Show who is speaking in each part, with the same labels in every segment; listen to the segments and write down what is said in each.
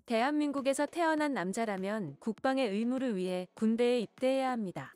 Speaker 1: 대한민국에서 태어난 남자라면 국방의 의무를 위해 군대에 입대해야 합니다.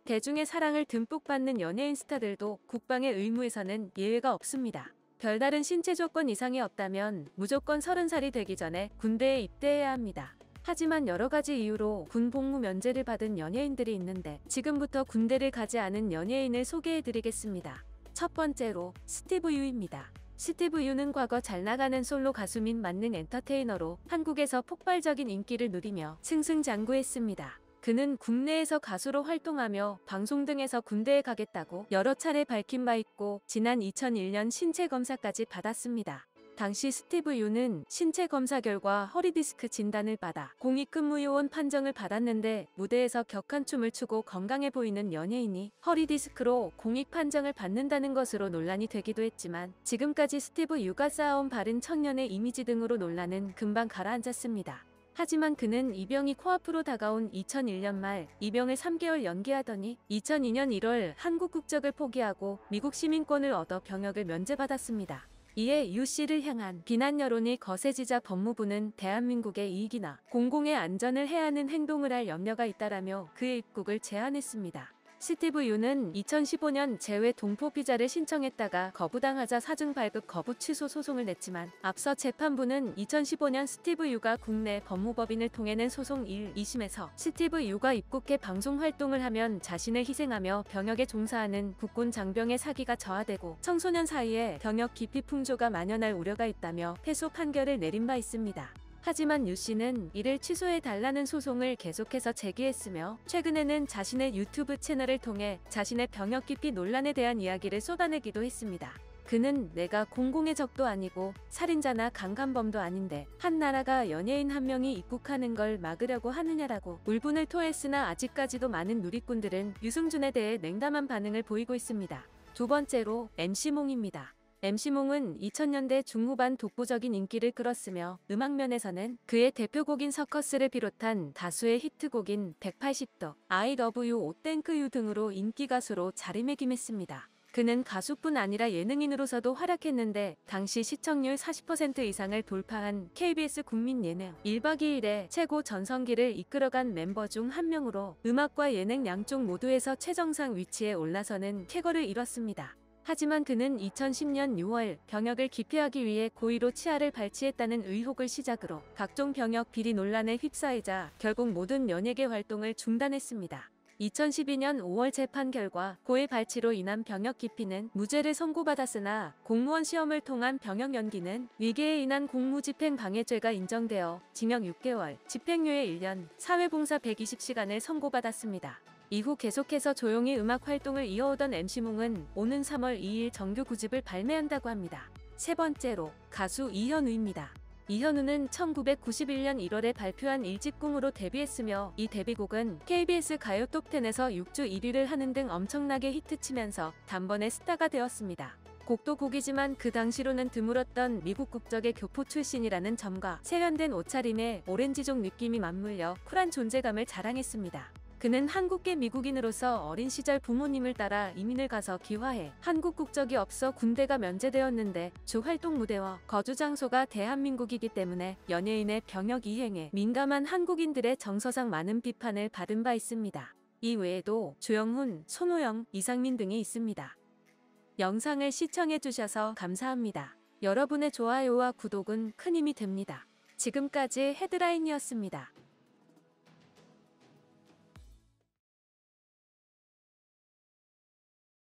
Speaker 1: 대중의 사랑을 듬뿍 받는 연예인 스타들도 국방의 의무에서는 예외가 없습니다. 별다른 신체 조건 이상이 없다면 무조건 30살이 되기 전에 군대에 입대해야 합니다. 하지만 여러 가지 이유로 군 복무 면제를 받은 연예인들이 있는데 지금부터 군대를 가지 않은 연예인을 소개해드리겠습니다. 첫 번째로 스티브 유입니다. 스티브 유는 과거 잘 나가는 솔로 가수 및 만능 엔터테이너로 한국에서 폭발적인 인기를 누리며 승승장구했습니다. 그는 국내에서 가수로 활동하며 방송 등에서 군대에 가겠다고 여러 차례 밝힌 바 있고 지난 2001년 신체 검사까지 받았습니다. 당시 스티브 유는 신체 검사 결과 허리디스크 진단을 받아 공익근무요원 판정을 받았는데 무대에서 격한 춤을 추고 건강해 보이는 연예인이 허리디스크로 공익 판정을 받는다는 것으로 논란이 되기도 했지만 지금까지 스티브 유가 쌓아온 바른 청년의 이미지 등으로 논란은 금방 가라앉았습니다. 하지만 그는 이 병이 코앞으로 다가온 2001년 말 이 병을 3개월 연기하더니 2002년 1월 한국 국적을 포기하고 미국 시민권을 얻어 병역을 면제받았습니다. 이에 유 씨를 향한 비난 여론이 거세지자 법무부는 대한민국의 이익이나 공공의 안전을 해하는 행동을 할 염려가 있다라며 그의 입국을 제한했습니다. 스티브 유는 2015년 재외 동포 비자를 신청했다가 거부당하자 사증 발급 거부 취소 소송을 냈지만 앞서 재판부는 2015년 스티브 유가 국내 법무법인을 통해 낸 소송 1, 2심에서 스티브 유가 입국해 방송 활동을 하면 자신을 희생하며 병역에 종사하는 국군 장병의 사기가 저하되고 청소년 사이에 병역 기피 풍조가 만연할 우려가 있다며 패소 판결을 내린 바 있습니다. 하지만 유 씨는 이를 취소해달라는 소송을 계속해서 제기했으며 최근에는 자신의 유튜브 채널을 통해 자신의 병역 기피 논란에 대한 이야기를 쏟아내기도 했습니다. 그는 내가 공공의 적도 아니고 살인자나 강간범도 아닌데 한 나라가 연예인 한 명이 입국하는 걸 막으려고 하느냐라고 울분을 토했으나 아직까지도 많은 누리꾼들은 유승준에 대해 냉담한 반응을 보이고 있습니다. 두 번째로 MC몽입니다. MC몽은 2000년대 중후반 독보적인 인기를 끌었으며 음악면에서는 그의 대표곡인 서커스를 비롯한 다수의 히트곡인 180도, I Love You, 땡크 유 등으로 인기 가수로 자리매김했습니다. 그는 가수뿐 아니라 예능인으로서도 활약했는데 당시 시청률 40% 이상을 돌파한 KBS 국민 예능 1박 2일의 최고 전성기를 이끌어간 멤버 중 한 명으로 음악과 예능 양쪽 모두에서 최정상 위치에 올라서는 쾌거를 이뤘습니다. 하지만 그는 2010년 6월 병역을 기피하기 위해 고의로 치아를 발치했다는 의혹을 시작으로 각종 병역 비리 논란에 휩싸이자 결국 모든 연예계 활동을 중단했습니다. 2012년 5월 재판 결과 고의 발치로 인한 병역 기피는 무죄를 선고받았으나 공무원 시험을 통한 병역 연기는 위계에 인한 공무집행 방해죄가 인정되어 징역 6개월, 집행유예 1년, 사회봉사 120시간을 선고받았습니다. 이후 계속해서 조용히 음악 활동을 이어오던 MC몽은 오는 3월 2일 정규 9집을 발매한다고 합니다. 세 번째로 가수 이현우입니다. 이현우는 1991년 1월에 발표한 1집 꿈으로 데뷔했으며 이 데뷔곡은 KBS 가요 톱10에서 6주 1위를 하는 등 엄청나게 히트치면서 단번에 스타가 되었습니다. 곡도 곡이지만 그 당시로는 드물었던 미국 국적의 교포 출신이라는 점과 세련된 옷차림에 오렌지족 느낌이 맞물려 쿨한 존재감을 자랑했습니다. 그는 한국계 미국인으로서 어린 시절 부모님을 따라 이민을 가서 귀화해 한국 국적이 없어 군대가 면제되었는데 주 활동 무대와 거주 장소가 대한민국이기 때문에 연예인의 병역 이행에 민감한 한국인들의 정서상 많은 비판을 받은 바 있습니다. 이 외에도 조영훈, 손호영, 이상민 등이 있습니다. 영상을 시청해주셔서 감사합니다. 여러분의 좋아요와 구독은 큰 힘이 됩니다. 지금까지 헤드라인이었습니다.